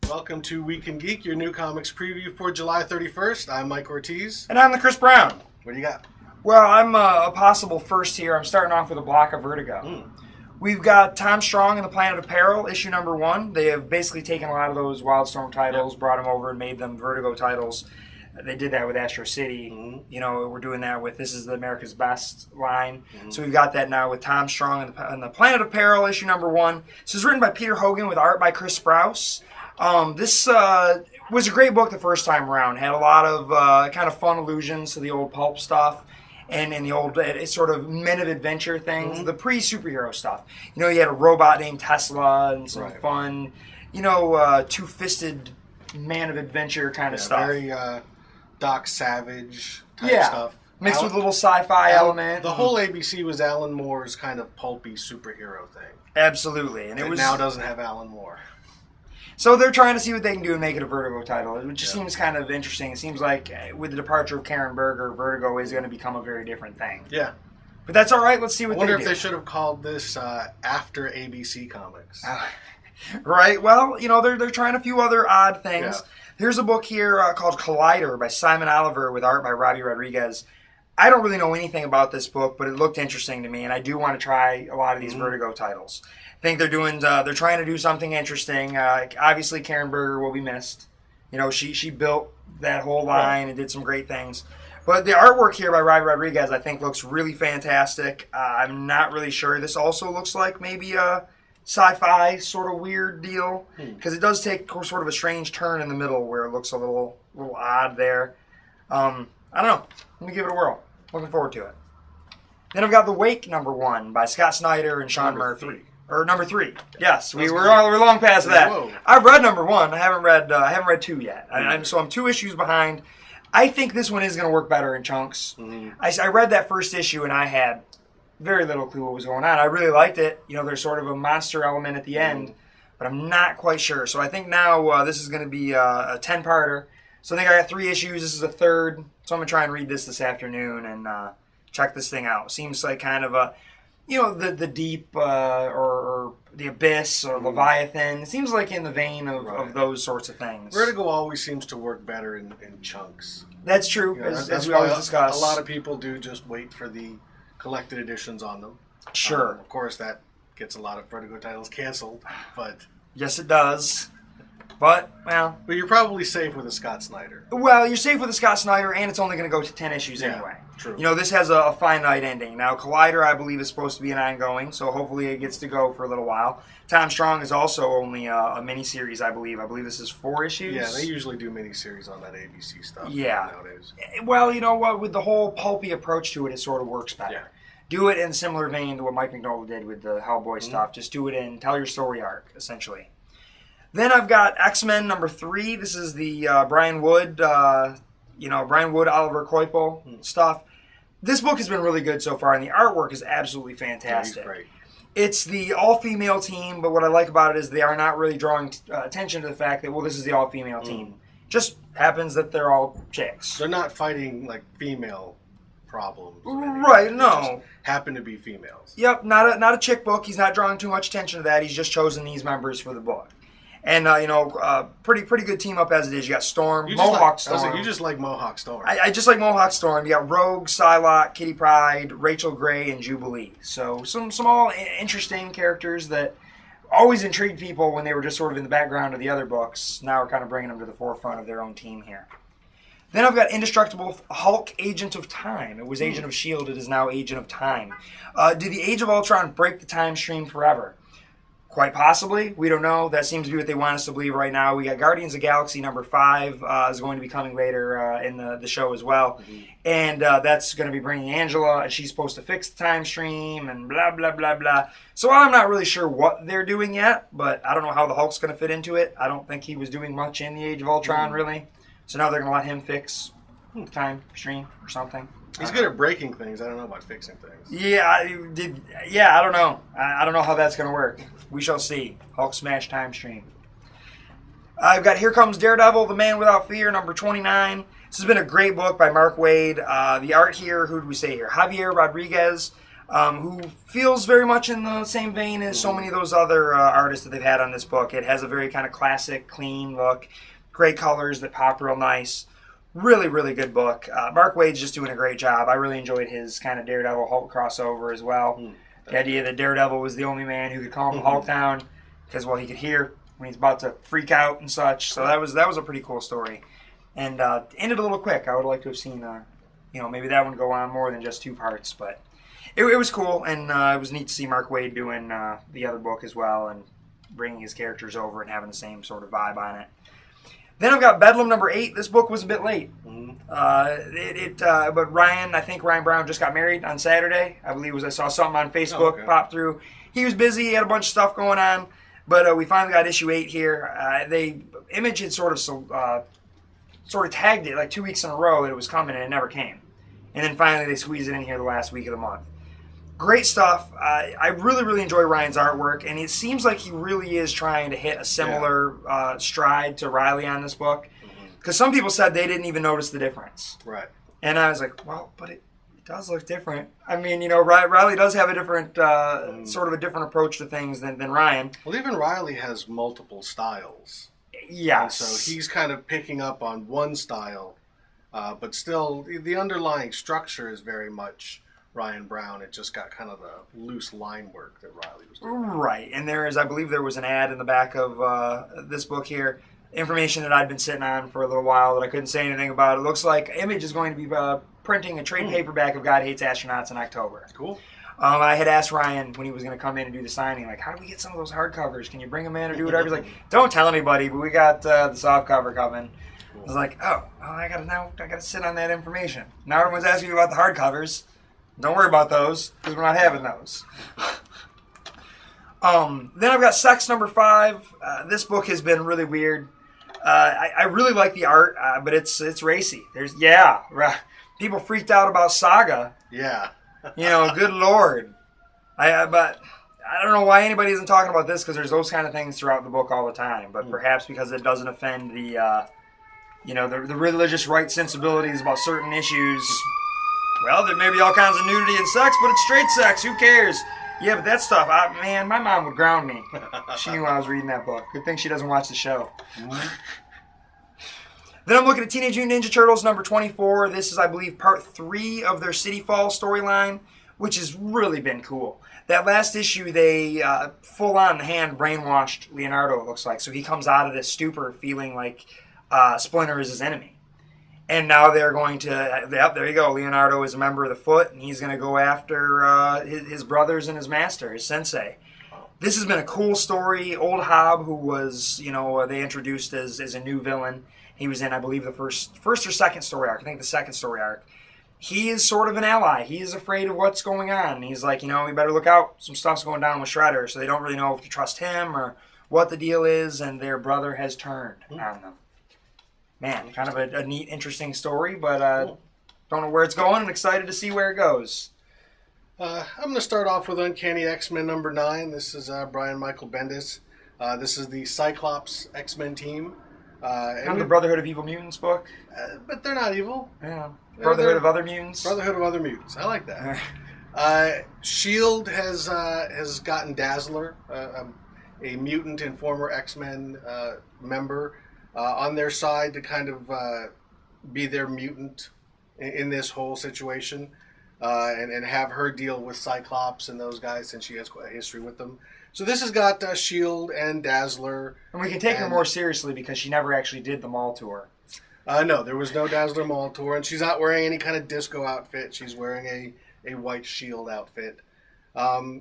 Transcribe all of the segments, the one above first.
Welcome to Week and Geek, your new comics preview for July 31st. I'm Mike Ortiz. And I'm the Chris Brown. What do you got? Well, I'm a possible first here. I'm starting off with a block of Vertigo. We've got Tom Strong and the Planet of Peril, issue number 1. They have basically taken a lot of those Wildstorm titles, brought them over and made them Vertigo titles. They did that with Astro City. You know, we're doing that with This Is the America's Best line. So we've got that now with Tom Strong and the Planet of Peril, issue number 1. This is written by Peter Hogan with art by Chris Sprouse. This was a great book the first time around. Had a lot of kind of fun allusions to the old pulp stuff and the old sort of men of adventure things, the pre-superhero stuff. You know, you had a robot named Tesla and some fun, you know, two-fisted man of adventure kind of stuff. Very Doc Savage type stuff. Mixed with a little sci-fi element. The whole ABC was Alan Moore's kind of pulpy superhero thing. Absolutely. And it now doesn't have Alan Moore. So they're trying to see what they can do and make it a Vertigo title. It just seems kind of interesting. It seems like with the departure of Karen Berger, Vertigo is going to become a very different thing. Yeah. But that's all right. Let's see what they do. I wonder if they should have called this after ABC Comics. Right. Well, you know, they're trying a few other odd things. Yeah. Here's a book here called Collider by Simon Oliver with art by Robbie Rodriguez. I don't really know anything about this book, but it looked interesting to me, and I do want to try a lot of these Vertigo titles. I think they're trying to do something interesting. Obviously, Karen Berger will be missed. You know, she built that whole line and did some great things. But the artwork here by Robbie Rodriguez, I think, looks really fantastic. I'm not really sure. This also looks like maybe a sci-fi sort of weird deal, because it does take sort of a strange turn in the middle where it looks a little odd there. I don't know. Let me give it a whirl. Looking forward to it. Then I've got The Wake number 1 by Scott Snyder and Sean Murphy. Or number 3. Yes, we're long past that. Whoa. I've read number 1. I haven't read 2 yet. So I'm 2 issues behind. I think this one is going to work better in chunks. I read that first issue and I had very little clue what was going on. I really liked it. You know, there's sort of a monster element at the end, but I'm not quite sure. So I think now this is going to be a 10-parter. So I think I got 3 issues. This is a third. So I'm going to try and read this afternoon and check this thing out. Seems like kind of a, you know, the deep or the abyss or Leviathan. It seems like in the vein of those sorts of things. Vertigo always seems to work better in chunks. That's true, you know, as we always discuss. A lot of people do just wait for the collected editions on them. Sure. Of course, that gets a lot of Vertigo titles canceled, but... Yes, it does. But you're probably safe with a Scott Snyder. Well, you're safe with a Scott Snyder, and it's only going to go to 10 issues anyway. True. You know, this has a finite ending. Now, Collider, I believe, is supposed to be an ongoing, so hopefully it gets to go for a little while. Tom Strong is also only a miniseries, I believe. I believe this is 4 issues. Yeah, they usually do miniseries on that ABC stuff nowadays. Well, you know what? With the whole pulpy approach to it, it sort of works better. Yeah. Do it in a similar vein to what Mike McDowell did with the Hellboy stuff. Just do it in tell your story arc, essentially. Then I've got X-Men number 3. This is the Brian Wood, Oliver Coipel stuff. This book has been really good so far, and the artwork is absolutely fantastic. Yeah, he's great. It's the all-female team, but what I like about it is they are not really drawing attention to the fact that, well, this is the all-female team. Just happens that they're all chicks. They're not fighting, like, female problems. Right, no. They just happen to be females. Yep, not a chick book. He's not drawing too much attention to that. He's just chosen these members for the book. And, pretty good team up as it is. You got Storm, Mohawk Storm. You just like Mohawk Storm. I just like Mohawk Storm. You got Rogue, Psylocke, Kitty Pryde, Rachel Gray, and Jubilee. So some all interesting characters that always intrigued people when they were just sort of in the background of the other books. Now we're kind of bringing them to the forefront of their own team here. Then I've got Indestructible Hulk, Agent of Time. It was Agent of S.H.I.E.L.D. It is now Agent of Time. Did the Age of Ultron break the time stream forever? Quite possibly. We don't know. That seems to be what they want us to believe right now. We got Guardians of the Galaxy number 5 is going to be coming later in the show as well. And that's going to be bringing Angela, and she's supposed to fix the time stream and blah, blah, blah, blah. So I'm not really sure what they're doing yet, but I don't know how the Hulk's going to fit into it. I don't think he was doing much in the Age of Ultron, really. So now they're going to let him fix the time stream or something. He's good at breaking things. I don't know about fixing things. Yeah, I don't know. I don't know how that's going to work. We shall see. Hulk smash time stream. I've got Here Comes Daredevil, The Man Without Fear, number 29. This has been a great book by Mark Waid. The art here, who do we say here? Javier Rodriguez. who feels very much in the same vein as so many of those other artists that they've had on this book. It has a very kind of classic, clean look, great colors that pop real nice. Really, really good book. Mark Waid's just doing a great job. I really enjoyed his kind of Daredevil Hulk crossover as well. The idea that Daredevil was the only man who could calm the Hulk down because, well, he could hear when he's about to freak out and such. So that was a pretty cool story. And ended a little quick. I would like to have seen, maybe that one go on more than just 2 parts. But it was cool, and it was neat to see Mark Waid doing the other book as well and bringing his characters over and having the same sort of vibe on it. Then I've got Bedlam number 8. This book was a bit late. But I think Ryan Brown just got married on Saturday. I believe I saw something on Facebook pop through. He was busy. He had a bunch of stuff going on. But we finally got issue 8 here. Image had sort of tagged it like 2 weeks in a row that it was coming, and it never came. And then finally they squeezed it in here the last week of the month. Great stuff. I really, really enjoy Ryan's artwork, and it seems like he really is trying to hit a similar stride to Riley on this book. Because some people said they didn't even notice the difference. Right. And I was like, well, but it does look different. I mean, Riley does have a different, sort of a different approach to things than Ryan. Well, even Riley has multiple styles. Yes. And so he's kind of picking up on one style, but still the underlying structure is very much Ryan Brown. It just got kind of the loose line work that Riley was doing. Right. And I believe there was an ad in the back of this book here, information that I'd been sitting on for a little while that I couldn't say anything about. It looks like Image is going to be printing a trade paperback of God Hates Astronauts in October. Cool. I had asked Ryan when he was going to come in and do the signing, like, how do we get some of those hardcovers? Can you bring them in or do whatever? He's like, don't tell anybody, but we got the soft cover coming. Cool. I was like, I gotta sit on that information. Now everyone's asking me about the hardcovers. Don't worry about those because we're not having those. Then I've got Sex number 5. This book has been really weird. I really like the art, but it's racy. People freaked out about Saga. Yeah. Good Lord. But I don't know why anybody isn't talking about this because there's those kind of things throughout the book all the time. But perhaps because it doesn't offend the religious right sensibilities about certain issues. Well, there may be all kinds of nudity and sex, but it's straight sex. Who cares? Yeah, but that stuff, my mom would ground me. She knew I was reading that book. Good thing she doesn't watch the show. Then I'm looking at Teenage Mutant Ninja Turtles number 24. This is, I believe, part 3 of their City Falls storyline, which has really been cool. That last issue, they full-on hand brainwashed Leonardo, it looks like. So he comes out of this stupor feeling like Splinter is his enemy. And now they're going to, there you go, Leonardo is a member of the Foot, and he's going to go after his brothers and his master, his sensei. This has been a cool story. Old Hob, who was, they introduced as a new villain. He was in, I believe, the first or second story arc. I think the second story arc. He is sort of an ally. He is afraid of what's going on. He's like, we better look out. Some stuff's going down with Shredder, so they don't really know if to trust him or what the deal is, and their brother has turned on them. Man, kind of a neat, interesting story, but don't know where it's going. I'm excited to see where it goes. I'm going to start off with Uncanny X-Men number 9. This is Brian Michael Bendis. This is the Cyclops X-Men team. Kind of the Brotherhood of Evil Mutants book. But they're not evil. Yeah. Brotherhood of Other Mutants. Brotherhood of Other Mutants. I like that. S.H.I.E.L.D. has gotten Dazzler, a mutant and former X-Men member, on their side to kind of be their mutant in this whole situation, and have her deal with Cyclops and those guys since she has a history with them. So this has got S.H.I.E.L.D. and Dazzler. And we can take her more seriously because she never actually did the mall tour. No, there was no Dazzler mall tour, and she's not wearing any kind of disco outfit. She's wearing a white S.H.I.E.L.D. outfit.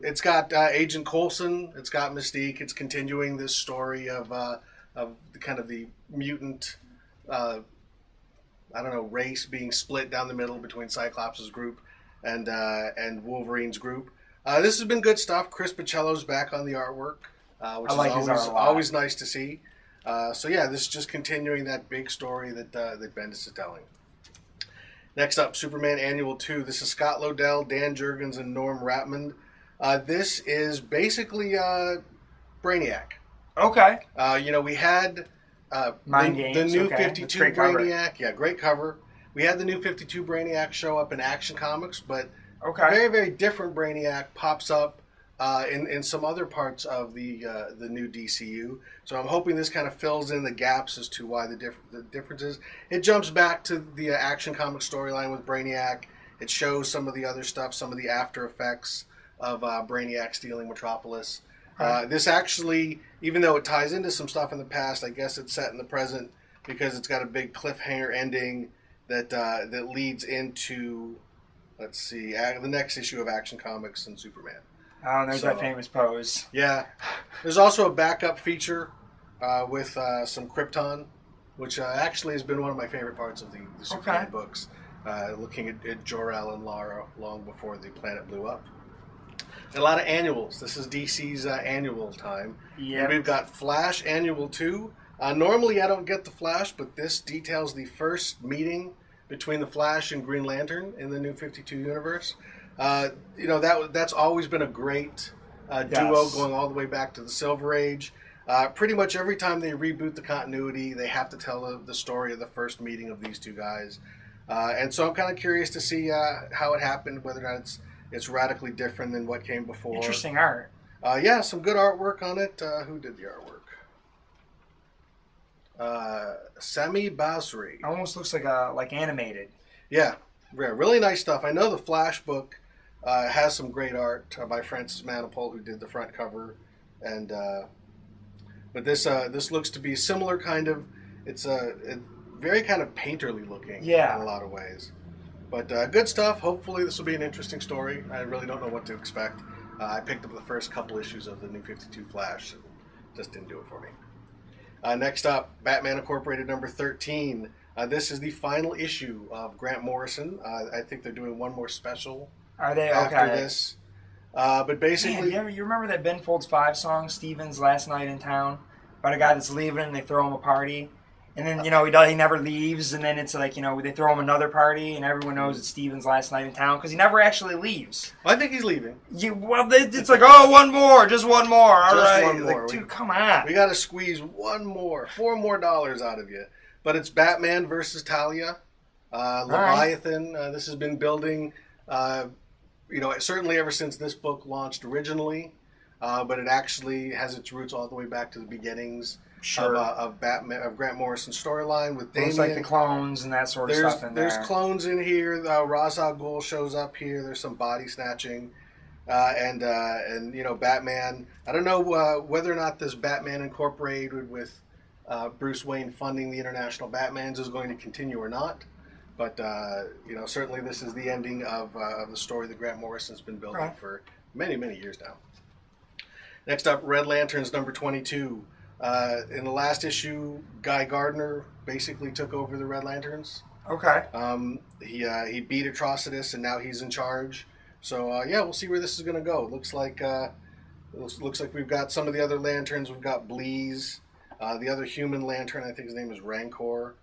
It's got Agent Coulson. It's got Mystique. It's continuing this story of kind of the mutant, race being split down the middle between Cyclops' group and Wolverine's group. This has been good stuff. Chris Pacello's back on the artwork, which is always nice to see. So yeah, this is just continuing that big story that Bendis is telling. Next up, Superman Annual 2. This is Scott Lobdell, Dan Jurgens, and Norm Rapmund. This is basically Brainiac. Okay. We had the new 52 Brainiac. Cover. Yeah, great cover. We had the new 52 Brainiac show up in Action Comics, but Okay. Very, very different Brainiac pops up in some other parts of the new DCU. So I'm hoping this kind of fills in the gaps as to why the differences. It jumps back to the Action Comic storyline with Brainiac. It shows some of the other stuff, some of the after effects of Brainiac stealing Metropolis. This actually, even though it ties into some stuff in the past, I guess it's set in the present because it's got a big cliffhanger ending that leads into, let's see, the next issue of Action Comics and Superman. Oh, and there's that famous pose. Yeah. There's also a backup feature with some Krypton, which actually has been one of my favorite parts of the Superman books, looking at Jor-El and Lara long before the planet blew up. And a lot of annuals. This is DC's annual time. Yeah. And we've got Flash Annual 2. Normally I don't get the Flash, but this details the first meeting between the Flash and Green Lantern in the New 52 universe. That's always been a great duo going all the way back to the Silver Age. Pretty much every time they reboot the continuity, they have to tell the story of the first meeting of these two guys. And so I'm kind of curious to see how it happened, whether or not it's radically different than what came before. Interesting art. Yeah, some good artwork on it. Who did the artwork? Sami Basri. Almost looks like animated. Yeah, really nice stuff. I know the Flash book has some great art by Francis Manapul, who did the front cover, and but this looks to be similar kind of. It's very kind of painterly looking in a lot of ways. But good stuff. Hopefully this will be an interesting story. I really don't know what to expect. I picked up the first couple issues of the New 52 Flash and just didn't do it for me. Next up, Batman Incorporated number 13. This is the final issue of Grant Morrison. I think they're doing one more special after this. But basically... Man, you remember that Ben Folds 5 song, Steven's Last Night in Town? About a guy that's leaving and they throw him a party? And then, he never leaves, and then it's like, they throw him another party, and everyone knows it's Steven's last night in town, because he never actually leaves. Well, I think he's leaving. It's like, one more, just one more, all right. One more. Like, dude, come on. We got to squeeze $4 more out of you. But it's Batman versus Talia, Leviathan. This has been building, certainly ever since this book launched originally, but it actually has its roots all the way back to the beginnings. Of Batman, of Grant Morrison's storyline with Damian. It's like the clones and that sort of stuff in there. There's clones in here. Ra's al Ghul shows up here. There's some body snatching, and Batman. I don't know whether or not this Batman Incorporated with Bruce Wayne funding the International Batmans is going to continue or not. But certainly this is the ending of the story that Grant Morrison's been building for many, many years now. Next up, Red Lanterns number 22. In the last issue, Guy Gardner basically took over the Red Lanterns. Okay. He beat Atrocitus, and now he's in charge. So we'll see where this is going to go. It looks like we've got some of the other lanterns. We've got Bleeze, the other human lantern. I think his name is Rancor.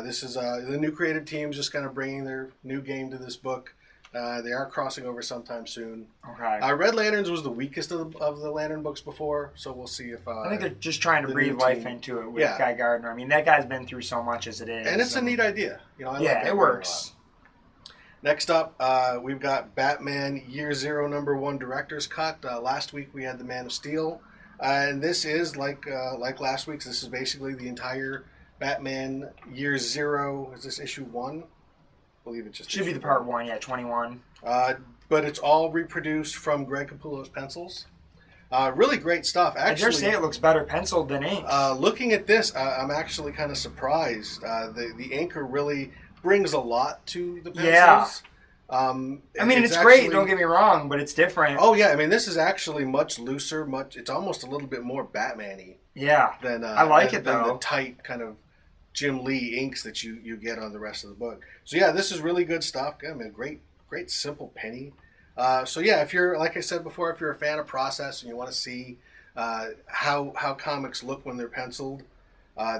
This is the new creative team just kind of bringing their new game to this book. They are crossing over sometime soon. Okay. Red Lanterns was the weakest of the Lantern books before, so we'll see if... I think they're just trying to breathe life into it with Guy Gardner. I mean, that guy's been through so much as it is. And it's a neat idea. It works. Next up, we've got Batman Year Zero number 1 Director's Cut. Last week we had the Man of Steel. And this is, like last week's, this is basically the entire Batman Year Zero. Is this issue 1? I believe it just should be the part 1, 21. But it's all reproduced from Greg Capullo's pencils. Really great stuff. Actually, I dare say it looks better penciled than inked. Looking at this, I'm actually kind of surprised. The inker really brings a lot to the pencils. Yeah. It's great, don't get me wrong, but it's different. Oh, yeah. This is actually much looser. It's almost a little bit more Batman-y. Yeah. I like it, though. Than the tight kind of Jim Lee inks that you get on the rest of the book. So yeah, this is really good stuff. Great simple penny. If you're, like I said before, if you're a fan of process and you want to see how comics look when they're penciled,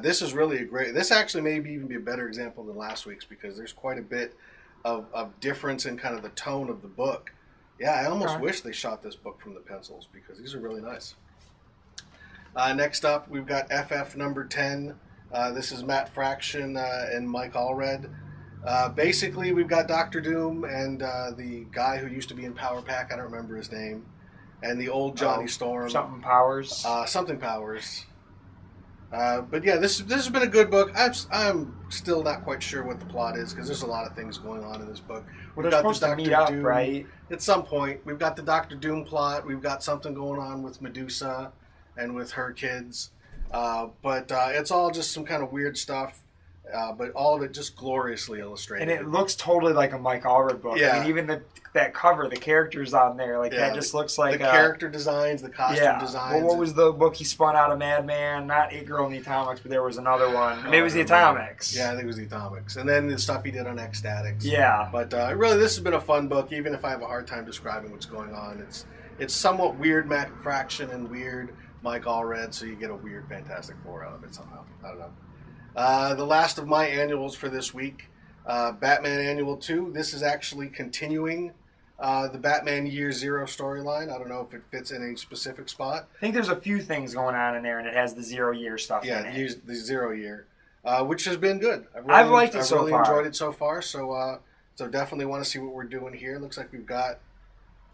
this is really this actually maybe even be a better example than last week's, because there's quite a bit of difference in kind of the tone of the book. Yeah, I almost wish they shot this book from the pencils, because these are really nice. Next up, we've got FF number 10. This is Matt Fraction and Mike Allred. Basically, we've got Doctor Doom and the guy who used to be in Power Pack. I don't remember his name. And the old Johnny Storm. Something Powers. Something Powers. But yeah, this has been a good book. I'm still not quite sure what the plot is because there's a lot of things going on in this book. Well, they're supposed to meet up, right? At some point, we've got the Doctor Doom plot. We've got something going on with Medusa and with her kids. But it's all just some kind of weird stuff. But all of it just gloriously illustrated. And it looks totally like a Mike Allred book. Yeah. I mean, even that cover, the characters on there, that just looks like... The character designs, the costume designs. Well, what was the book he spun out of Madman? Not It Girl in the Atomics, but there was another one. Maybe it was the Atomics. Yeah, I think it was the Atomics. And then the stuff he did on Ecstatics. Yeah. But really, this has been a fun book, even if I have a hard time describing what's going on. It's somewhat weird Matt Fraction and weird Mike Allred, so you get a weird Fantastic Four out of it somehow. I don't know. The last of my annuals for this week, Batman Annual 2. This is actually continuing the Batman Year Zero storyline. I don't know if it fits in a specific spot. I think there's a few things going on in there, and it has the 0 year stuff in it. Yeah, the 0 year, which has been good. I've liked it so far. I've really enjoyed it so far, so definitely want to see what we're doing here. Looks like we've got...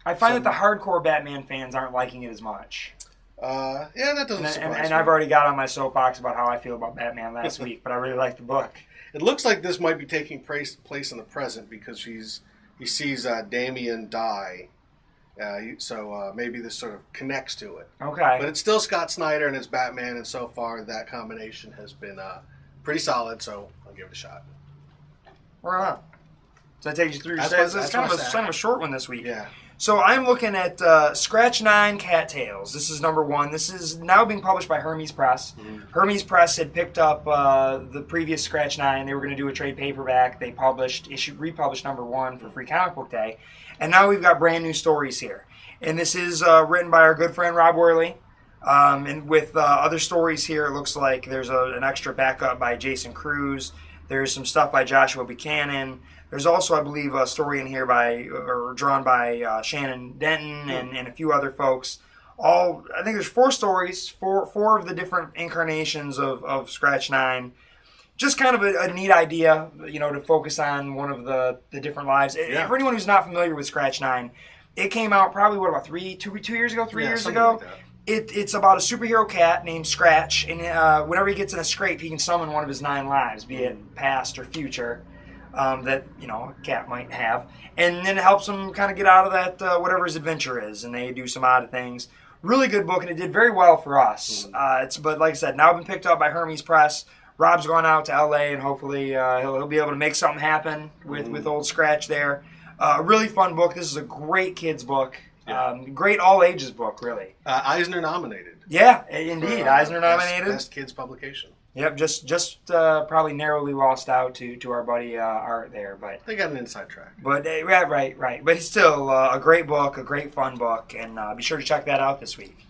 I find that the hardcore Batman fans aren't liking it as much. Yeah, that doesn't surprise me. And I've already got on my soapbox about how I feel about Batman last week, but I really like the book. It looks like this might be taking place in the present because he sees Damian die, so maybe this sort of connects to it. Okay. But it's still Scott Snyder and it's Batman, and so far that combination has been pretty solid, so I'll give it a shot. Right on. So that takes you through your stats. It's kind of a short one this week. Yeah. So I'm looking at Scratch 9 Cattails. This is number 1. This is now being published by Hermes Press. Mm-hmm. Hermes Press had picked up the previous Scratch 9. They were going to do a trade paperback. They republished number 1 for Free Comic Book Day. And now we've got brand new stories here. And this is written by our good friend Rob Worley. And with other stories here, it looks like there's an extra backup by Jason Cruz. There's some stuff by Joshua Buchanan. There's also, I believe, a story in here drawn by Shannon Denton and a few other folks. I think there's 4 stories, four of the different incarnations of Scratch 9. Just kind of a neat idea, to focus on one of the different lives. Yeah. For anyone who's not familiar with Scratch 9, it came out probably, two years ago, 3 years ago? Like it's about a superhero cat named Scratch, and whenever he gets in a scrape, he can summon one of his 9 lives, be it past or future. That a cat might have, and then it helps him kind of get out of that whatever his adventure is, and they do some odd things. Really good book, and it did very well for us. But like I said, now been picked up by Hermes Press. Rob's going out to L.A. and hopefully he'll be able to make something happen with old Scratch there. A really fun book. This is a great kids book. Yeah. Great all ages book, really. Eisner nominated. Yeah, indeed, Eisner nominated. Best kids publication. Yep, just probably narrowly lost out to our buddy Art there, but they got an inside track. But right. But it's still a great book, a great fun book, and be sure to check that out this week.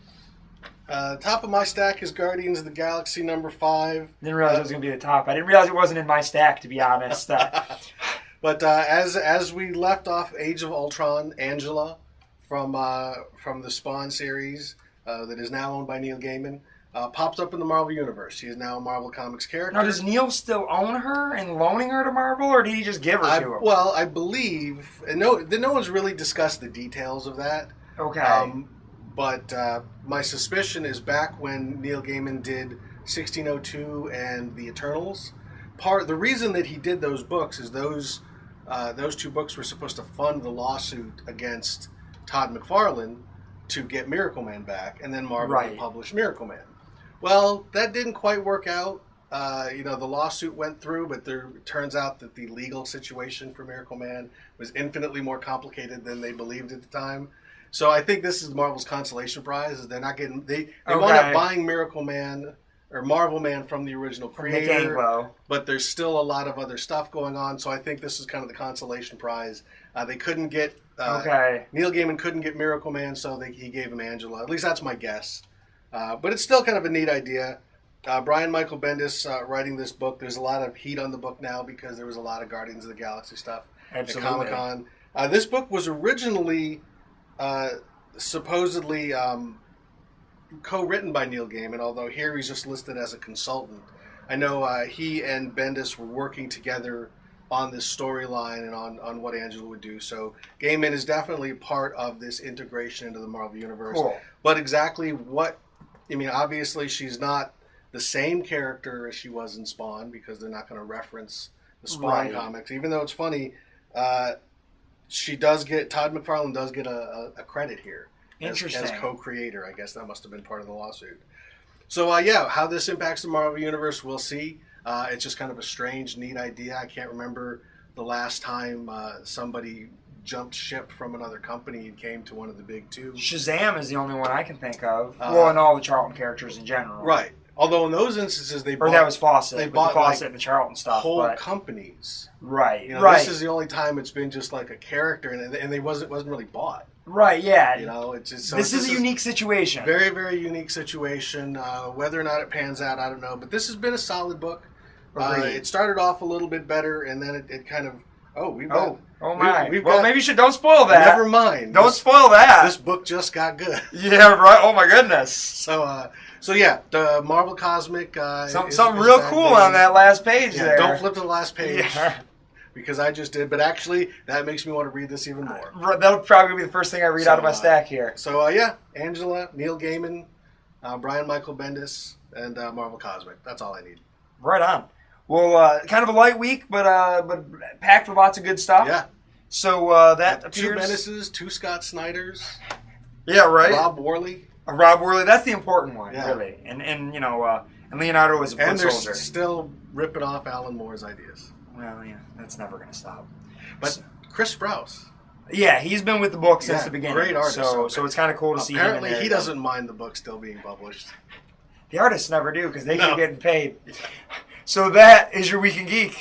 Top of my stack is Guardians of the Galaxy number 5. Didn't realize it was going to be the top. I didn't realize it wasn't in my stack, to be honest. But as we left off Age of Ultron, Angela from the Spawn series that is now owned by Neil Gaiman. Pops up in the Marvel Universe. She is now a Marvel Comics character. Now, does Neil still own her and loaning her to Marvel, or did he just give her to him? Well, I believe... No one's really discussed the details of that. Okay. But my suspicion is back when Neil Gaiman did 1602 and The Eternals. The reason that he did those books is those 2 books were supposed to fund the lawsuit against Todd McFarlane to get Miracle Man back, and then Marvel would publish Miracle Man. Well, that didn't quite work out. The lawsuit went through, but it turns out that the legal situation for Miracle Man was infinitely more complicated than they believed at the time. So I think this is Marvel's consolation prize. Is they're not getting they wound up buying Miracle Man or Marvel Man from the original creator, but there's still a lot of other stuff going on. So I think this is kind of the consolation prize. They couldn't get Neil Gaiman couldn't get Miracle Man, so he gave him Angela. At least that's my guess. But it's still kind of a neat idea. Brian Michael Bendis writing this book. There's a lot of heat on the book now because there was a lot of Guardians of the Galaxy stuff at Comic-Con. This book was originally supposedly co-written by Neil Gaiman, although here he's just listed as a consultant. I know he and Bendis were working together on this storyline and on what Angela would do. So Gaiman is definitely part of this integration into the Marvel Universe. Cool. But exactly what, I mean, obviously she's not the same character as she was in Spawn because they're not going to reference the Spawn comics. Even though it's funny, Todd McFarlane does get a credit here as co-creator. I guess that must have been part of the lawsuit. So how this impacts the Marvel Universe, we'll see. It's just kind of a strange, neat idea. I can't remember the last time somebody jumped ship from another company and came to one of the big two. Shazam is the only one I can think of. And all the Charlton characters in general. Right. Although in those instances that was Fawcett. They bought Fawcett and the Charlton stuff. Whole companies. Right. This is the only time it's been just like a character, and they wasn't really bought. Right. Yeah. It's just, this is a unique situation. Very, very unique situation. Whether or not it pans out, I don't know. But this has been a solid book. It started off a little bit better, and then it kind of maybe you should don't spoil that. Never mind. Don't spoil that. This book just got good. Yeah, right. Oh my goodness. So the Marvel Cosmic. Something real cool on that last page there. Don't flip to the last page. Yeah. Because I just did, but actually that makes me want to read this even more. That'll probably be the first thing I read out of my stack here. So Angela, Neil Gaiman, Brian Michael Bendis, and Marvel Cosmic. That's all I need. Right on. Well, kind of a light week, but packed with lots of good stuff. Yeah. So that appears... 2 Bendises, 2 Scott Snyders. Yeah, right. Rob Worley. That's the important one, really. And Leonardo is a foot soldier. And they're still ripping off Alan Moore's ideas. Well, yeah, that's never going to stop. But Chris Sprouse. Yeah, he's been with the book since the beginning. Great artist. So it's kind of cool to see him in there. Apparently he doesn't mind the book still being published. The artists never do because they keep getting paid. So that is your Week in Geek.